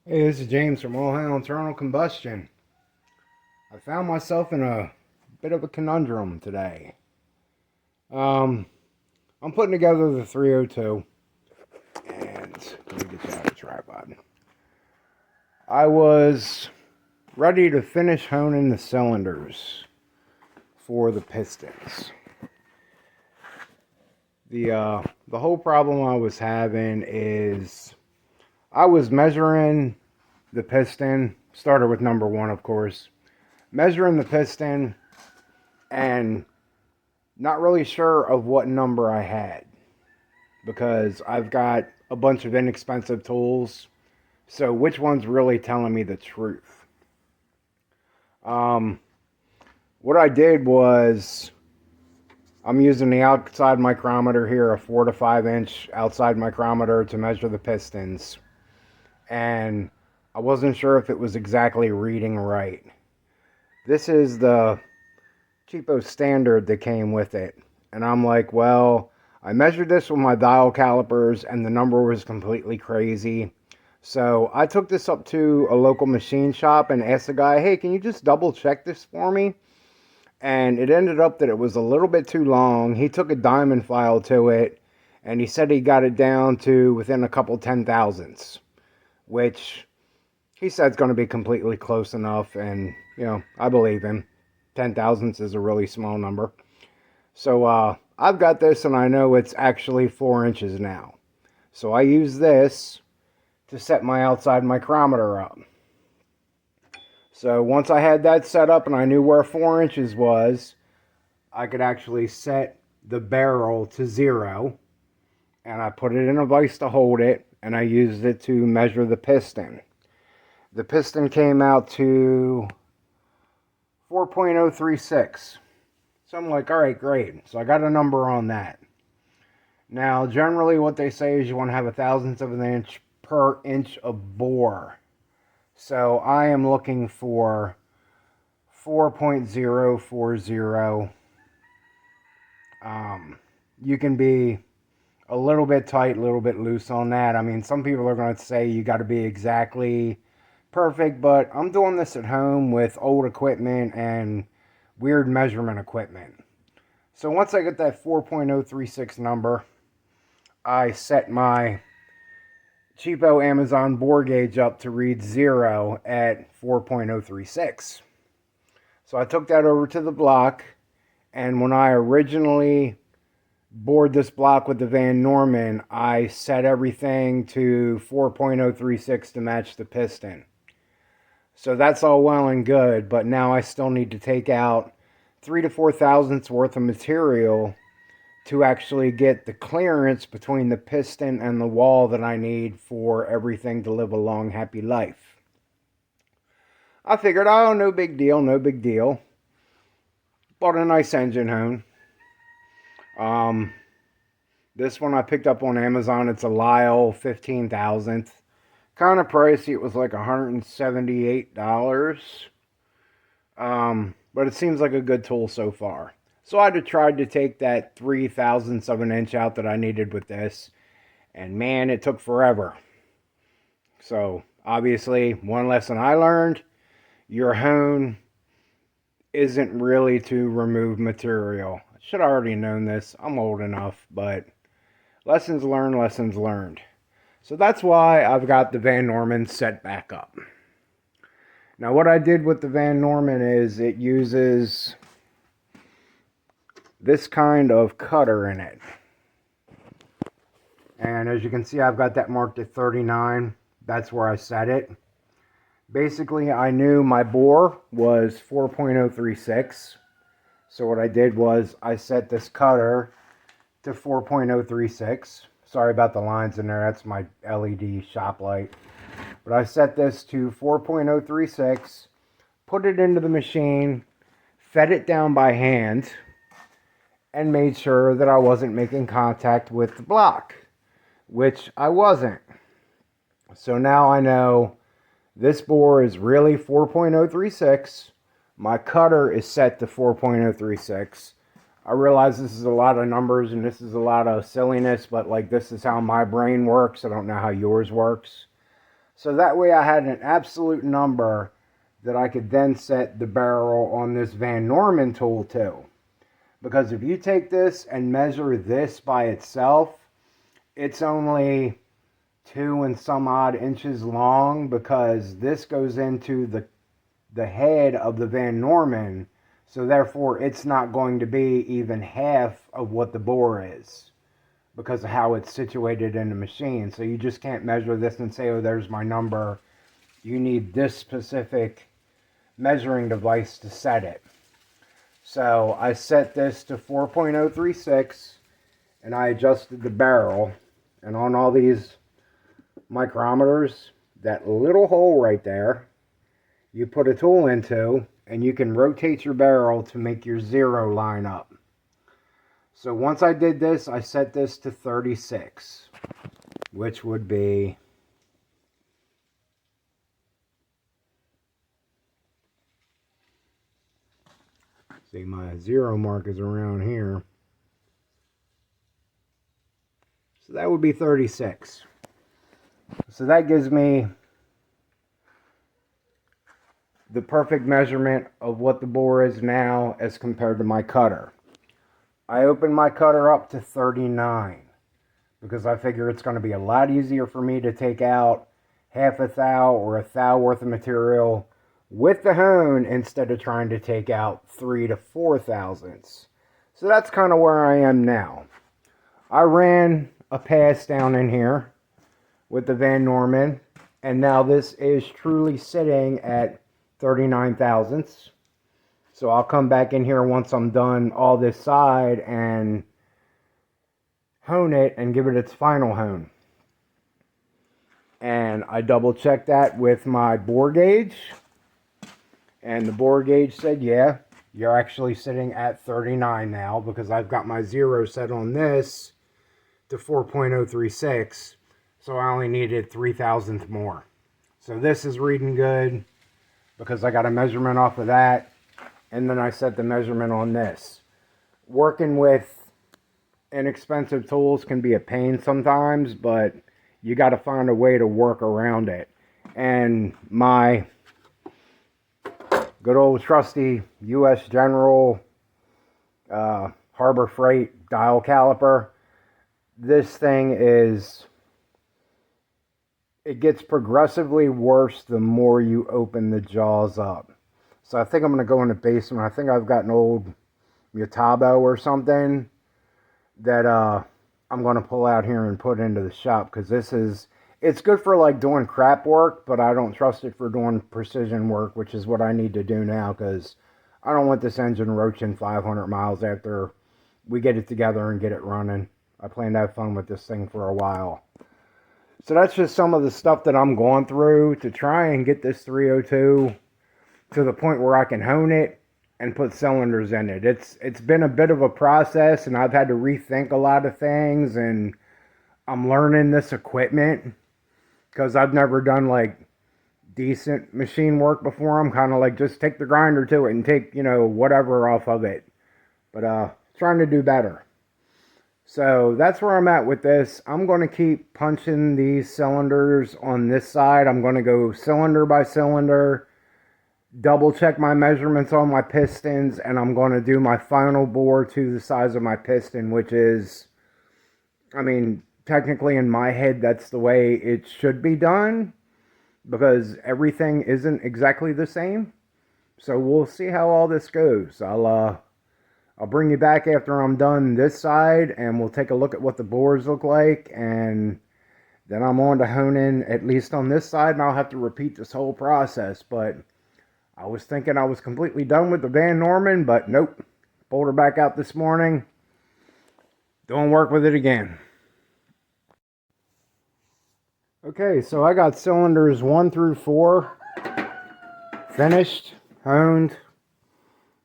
Hey, this is James from All Hail Internal Combustion. I found myself in a bit of a conundrum today. Um, I'm putting together the 302, and let me get you out of the tripod. I was ready to finish honing the cylinders for the pistons. The whole problem I was having is I was measuring the piston. Started with number one, of course. Measuring the piston and not really sure of what number I had because I've got a bunch of inexpensive tools. So which one's really telling me the truth? Um, what I did was I'm using the outside micrometer here, a 4 to 5 inch outside micrometer to measure the pistons. And I wasn't sure if it was exactly reading right. This is the cheapo standard that came with it. And I'm like, well, I measured this with my dial calipers and the number was completely crazy. So I took this up to a local machine shop and asked the guy, hey, can you just double check this for me? And it ended up that it was a little bit too long. He took a diamond file to it and he said he got it down to within a couple 10,000ths, which he said it's going to be completely close enough. And, I believe him. 10,000ths is a really small number. So I've got this and I know it's actually 4 inches now. So I use this to set my outside micrometer up. So once I had that set up and I knew where 4 inches was, I could actually set the barrel to 0. And I put it in a vise to hold it and I used it to measure the piston. The piston came out to 4.036. So I'm like, all right, great. So I got a number on that. Now, generally what they say is you want to have 1,000th of an inch per inch of bore. So I am looking for 4.040. You can be a little bit tight, a little bit loose on that. I mean, some people are going to say you got to be exactly perfect, but I'm doing this at home with old equipment and weird measurement equipment. So once I get that 4.036 number, I set my cheapo Amazon bore gauge up to read 0 at 4.036. So I took that over to the block, and when I originally bored this block with the Van Norman, I set everything to 4.036 to match the piston. So that's all well and good, but now I still need to take out 3 to 4 thousandths worth of material to actually get the clearance between the piston and the wall that I need for everything to live a long, happy life. I figured, oh, no big deal, no big deal. Bought a nice engine hone. This one I picked up on Amazon. It's a Lyle 15,000th. Kind of pricey. It was like $178. But it seems like a good tool so far. So I tried to take that 3,000ths of an inch out that I needed with this. And man, it took forever. So obviously, one lesson I learned, your hone isn't really to remove material. I should have already known this. I'm old enough, but lessons learned, lessons learned. So that's why I've got the Van Norman set back up. Now what I did with the Van Norman is it uses this kind of cutter in it. And as you can see, I've got that marked at 39. That's where I set it. Basically, I knew my bore was 4.036. So what I did was I set this cutter to 4.036. Sorry about the lines in there. That's my LED shop light. But I set this to 4.036, put it into the machine, fed it down by hand, and made sure that I wasn't making contact with the block, which I wasn't. So now I know this bore is really 4.036. My cutter is set to 4.036. I realize this is a lot of numbers and this is a lot of silliness, but like this is how my brain works. I don't know how yours works. So that way I had an absolute number that I could then set the barrel on this Van Norman tool to. Because if you take this and measure this by itself, it's only 2 and some odd inches long, because this goes into the head of the Van Norman, so therefore it's not going to be even half of what the bore is because of how it's situated in the machine. So you just can't measure this and say, oh, there's my number. You need this specific measuring device to set it. So I set this to 4.036 and I adjusted the barrel, and on all these micrometers, that little hole right there, you put a tool into, and you can rotate your barrel to make your zero line up. So once I did this, I set this to 36, which would be see, my zero mark is around here. So that would be 36. So that gives me the perfect measurement of what the bore is now as compared to my cutter. I opened my cutter up to 39 because I figure it's going to be a lot easier for me to take out half a thou or a thou worth of material with the hone instead of trying to take out 3 to 4 thousandths. So that's kind of where I am now. I ran a pass down in here with the Van Norman, and now this is truly sitting at 39 thousandths. So I'll come back in here once I'm done all this side and hone it and give it its final hone. And I double checked that with my bore gauge, and the bore gauge said, yeah, you're actually sitting at 39 now, because I've got my zero set on this to 4.036, so I only needed 3 thousandths more. So this is reading good because I got a measurement off of that, and then I set the measurement on this. Working with inexpensive tools can be a pain sometimes, but you got to find a way to work around it. And my good old trusty U.S. General Harbor Freight dial caliper, this thing is, it gets progressively worse the more you open the jaws up. So I think I'm going to go in the basement. I think I've got an old Mutabo or something that I'm going to pull out here and put into the shop, because this is, it's good for like doing crap work, but I don't trust it for doing precision work, which is what I need to do now, because I don't want this engine roaching 500 miles after we get it together and get it running. I plan to have fun with this thing for a while. So that's just some of the stuff that I'm going through to try and get this 302 to the point where I can hone it and put cylinders in it. It's been a bit of a process, and I've had to rethink a lot of things, and I'm learning this equipment because I've never done like decent machine work before. I'm kind of like, just take the grinder to it and take, you know, whatever off of it. But trying to do better. So that's where I'm at with this. I'm going to keep punching these cylinders on this side. I'm going to go cylinder by cylinder, double check my measurements on my pistons, and I'm going to do my final bore to the size of my piston, which is, I mean, technically in my head, that's the way it should be done, because everything isn't exactly the same. So we'll see how all this goes. I'll bring you back after I'm done this side, and we'll take a look at what the bores look like, and then I'm on to honing at least on this side, and I'll have to repeat this whole process. But I was thinking I was completely done with the Van Norman, but nope. Pulled her back out this morning. Doing work with it again. Okay, so I got cylinders 1 through 4 finished, honed,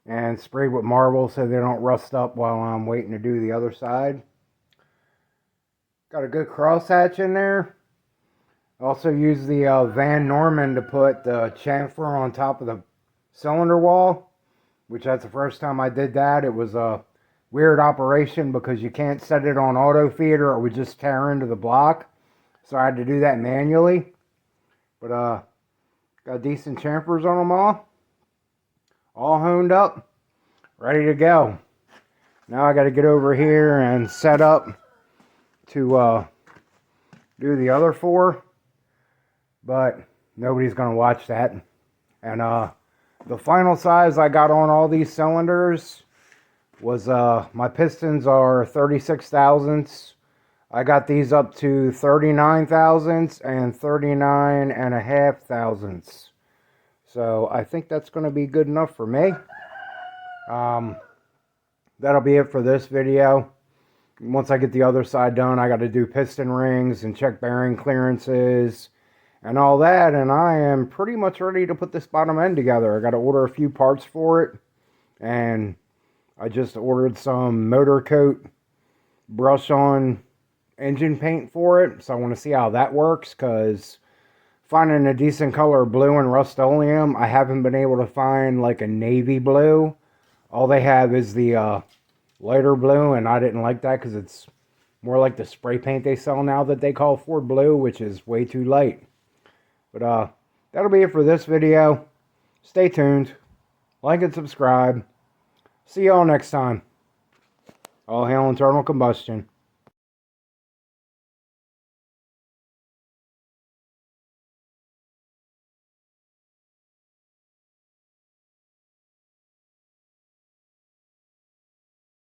and sprayed with marble so they don't rust up while I'm waiting to do the other side. Got a good crosshatch in there. Also used the Van Norman to put the chamfer on top of the cylinder wall, which that's the first time I did that. It was a weird operation because you can't set it on auto feed or it would just tear into the block. So I had to do that manually. But got decent chamfers on them all honed up, ready to go. Now I got to get over here and set up to do the other 4, but nobody's gonna watch that. And the final size I got on all these cylinders was my pistons are 36 thousandths. I got these up to 39 thousandths and 39 and a half thousandths. So I think that's going to be good enough for me. That'll be it for this video. Once I get the other side done, I got to do piston rings and check bearing clearances and all that. And I am pretty much ready to put this bottom end together. I got to order a few parts for it. And I just ordered some motor coat brush on engine paint for it. So I want to see how that works, because finding a decent color blue in Rust-Oleum, I haven't been able to find like a navy blue. All they have is the lighter blue, and I didn't like that because it's more like the spray paint they sell now that they call Ford Blue, which is way too light. But that'll be it for this video. Stay tuned. Like and subscribe. See y'all next time. All hail internal combustion.